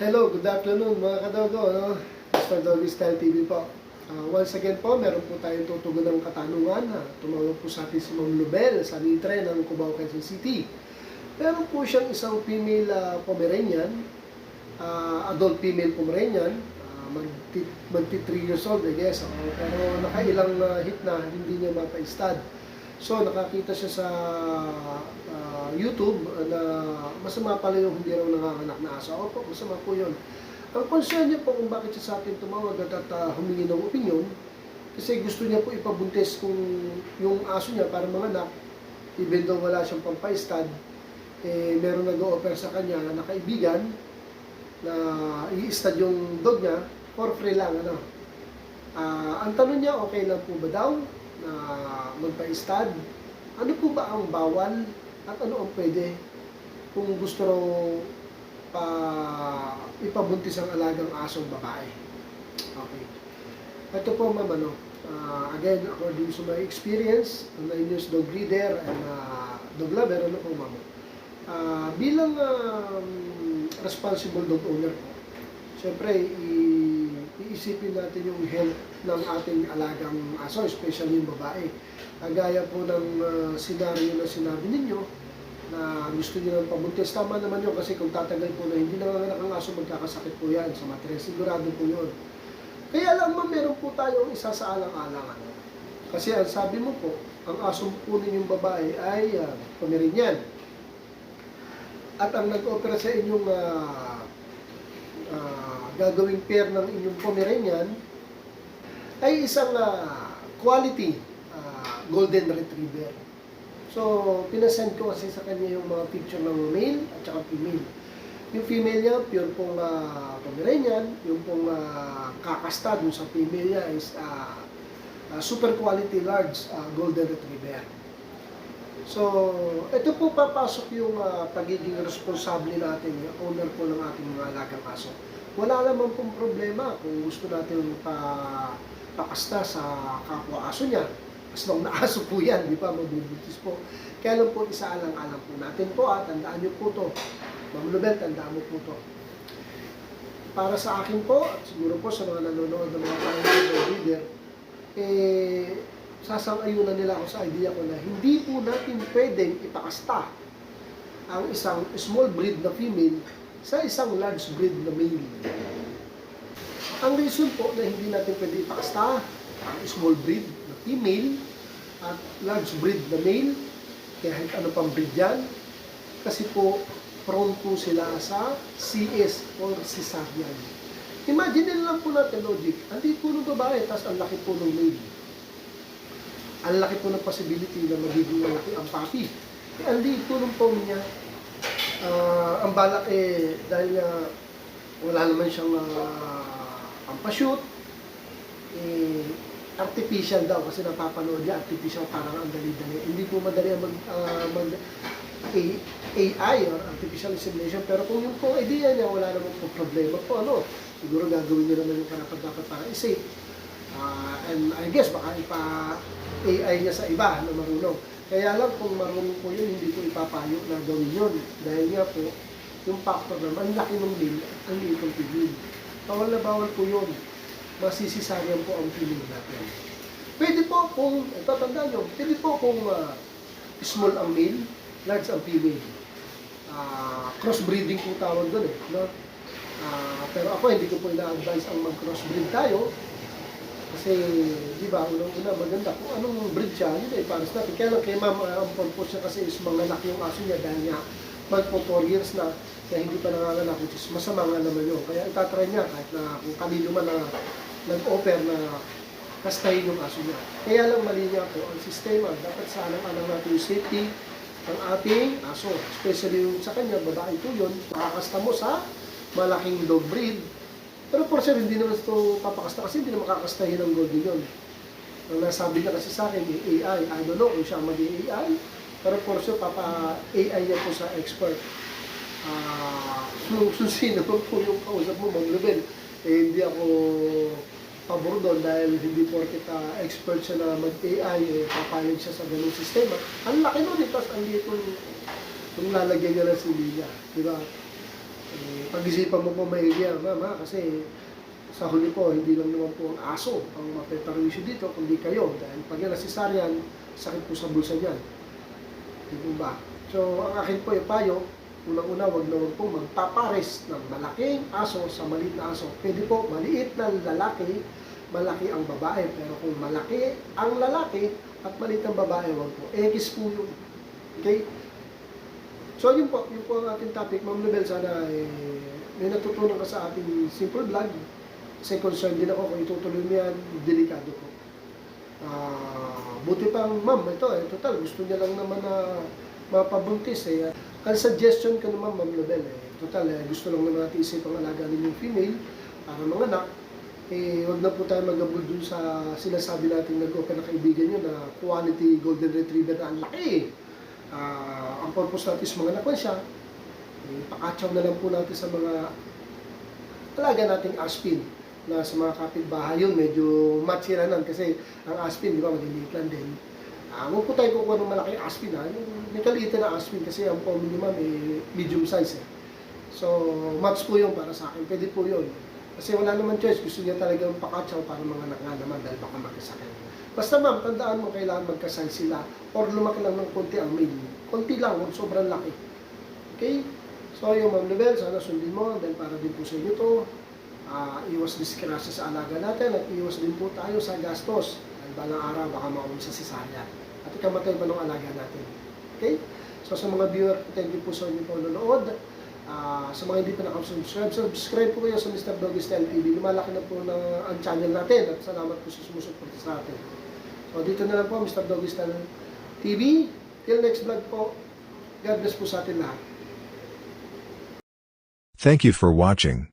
Hello, good afternoon mga kadogo, no? Mr. Doggy Style TV po. Once again po, meron po tayong tutugon ng katanungan. Tumawag po sa atin si Ma'am Lubel sa Litre ng Cubao, Quezon City. Meron po siyang isang female Pomeranian, adult female Pomeranian, magti 3 years old, I guess. Pero nakailang hit na, hindi niya mapa-stud. So, nakakita siya sa YouTube na masama pala yung hindi raw nanganganak na aso. Opo, masama po yun. Ang concern niya po kung bakit siya sa akin tumawag at humingi ng opinion, kasi gusto niya po ipabuntis kung yung aso niya para manganak, even though wala siyang pampaistad, meron nag-o-offer sa kanya na kaibigan na i-stud yung dog niya for free lang. Ang tanong niya, okay lang po ba daw na magpa-stud? Ano po ba ang bawal at ano ang pwede kung gusto raw ipabuntis ang alagang asong babae? Okay. Ito po ma'am, again, according to my experience, 9 years dog breeder and dog lover, ano po ma'am? Bilang responsible dog owner po, siyempre, iisipin natin yung health ng ating alagang aso, especially yung babae. Gaya po ng senaryo na sinabi ninyo, na gusto niyo ng pabuntis. Tama naman yun kasi kung tatagal po na hindi nanganganak ang aso, magkakasakit po yan sa matres. Sigurado po yun. Kaya lang meron po tayong isa sa alang-alangan. Kasi ang sabi mo po, ang aso po ninyong babae ay Pomeranian. At ang nag-opera sa inyong gagawing pair ng inyong Pomeranian ay isang quality golden retriever. So, pinasend ko kasi sa kanya yung mga picture ng male at saka female. Yung female niya, pure pong Pomeranian. Yung pong kakasta dun sa female niya is super quality large golden retriever. So, ito po papasok yung pagiging responsable natin, yung owner po ng ating mga alagang aso. Wala naman pong problema kung gusto natin pakasta sa kapwa aso niya. As long na aso po yan, di ba? Magbibuntis po. Kaya lang po, isaalang-alang po natin po, tandaan niyo po to. Ma'am Lubel, tandaan mo po to. Para sa akin po, at siguro po sa mga nanonood ng mga pioneer breeder, sasang-ayunan nila ako sa idea ko na hindi po natin pwedeng ipakasta ang isang small breed na female sa isang large breed na male. Ang reason po na hindi natin pwede ipakasta ang small breed na female at large breed na male, kahit ano pang breed yan, kasi po prone po sila sa CS or cesarean. Imagine lang po natin logic, hindi po ng babae, tapos ang laki po ng male. Ang laki po ng possibility na magiging ang papi. Ang liit po ng pong niya, ang balak dahil wala naman siyang pampashoot, artificial daw kasi napapanood niya, artificial parang ang dali-dali. Hindi po madali mag AI or artificial insemination, pero kung yung po idea niya, wala naman po problema po, siguro gagawin niya naman yung karapat-dapat para i-safe. And I guess baka ipa-AI niya sa iba na marunong. Kaya lang kung marunong po yun, hindi ko ipapayo na gawin yun. Dahil nga po, yung factor naman, ang laki ng male at ang liit ng female. Bawal na bawal po yun. Masisisaryan po ang female natin. Pwede po kung, ito tandaan nyo, pwede po kung small ang male, large ang female. Crossbreeding po tawag doon no? Pero ako hindi ko po ina-advise ang mag-crossbreed tayo. Kasi, di ba, unang-una maganda kung anong breed siya, yun pares natin. Kaya lang kay ma'am, ang purpose niya kasi is manganak yung aso niya dahil nga magpo 4 years na kaya hindi pa nanganganak, which is masama nga naman yun. Kaya itatry niya kahit na kung kanino man na nag-offer na kastahin yung aso niya. Kaya lang mali niya po ang sistema. Dapat sa alam-alam natin yung safety ng ating aso. Especially yung sa kanya, babae po yun, makakasta mo sa malaking dog breed. Pero for sure, hindi naman ito papakasta kasi hindi na makakastahin ng golden yun. Ang nasabi niya kasi sa akin, AI, I don't know kung siya mag-AI, pero for sure, papa-AI niya po sa expert. Sino po yung kausap mo, Ma'am Lubel? Hindi ako pabor doon dahil hindi porket expert siya na mag-AI, papayag siya sa ganung sistema. Ang laki nun, tapos ang liit kung lalagyan niya ng sili niya. Di ba? Pag-isipan mo po maigi yan, ma'am, ha? Kasi sa huli po, hindi lang naman po ang aso ang mapeperwisyo dito, kundi kayo. Dahil pag yan nasisaryan, sakit po sa bulsa niyan. Di po ba? So, ang akin po payo, unang-una, wag na wag po magpapares ng malaking aso sa maliit na aso. Pwede po, maliit na lalaki, malaki ang babae. Pero kung malaki ang lalaki at maliit ang babae, wag po. X po yun. Okay? So, yun po ang ating topic. Ma'am Nobel, sana may natutunan ka sa ating simple vlog. Kasi concerned din ako kung itutuloy mo yan, delikado po. Buti pang, ma'am, ito total, gusto niya lang naman na mapabuntis Ang suggestion ko naman, Ma'am Nobel, total, gusto lang naman natin isip ang alaga ninyong female para mga anak. Wag na po tayo mag-abol dun sa sinasabi natin nag-open na kaibigan nyo na quality golden retriever na ang laki. Ang purpose natin is mga anak siya. Pakatsaw na lang po natin sa mga alaga nating aspin na sa mga kapitbahay yun, medyo matsiranan kasi ang aspin, di ba, maliliit lang din. Huwag po tayo kukuha ng malaking aspin, may kaliitan na aspin kasi ang po minimum medium size So, match po yun para sa akin, pwede po yun. Kasi wala naman choice, gusto niya talagang pakatsaw para mga anak nga naman dahil baka magkasakit. Basta ma'am, tandaan mo kailangan magkasize sila or lumaki lang ng konti ang male. Konti lang, huwag sobrang laki. Okay? So, yung Ma'am Nobel, sana sundin mo dahil para din po sa inyo to. Iwas diskrasya sa alaga natin at iwas din po tayo sa gastos. Dahil balang araw baka mauna sa cesarean. At ikamatay pa ng alaga natin. Okay? So sa mga viewer, thank you po sa inyo po nanonood. Sa mga hindi pa nakasubscribe, subscribe po kayo sa Mr. Doggy Style TV. Lumalaki na po ang channel natin at salamat po sa sumusuporta sa atin. So dito na lang po Mr. Doggy Style TV. Till next vlog po. God bless po sa atin lahat. Thank you for watching.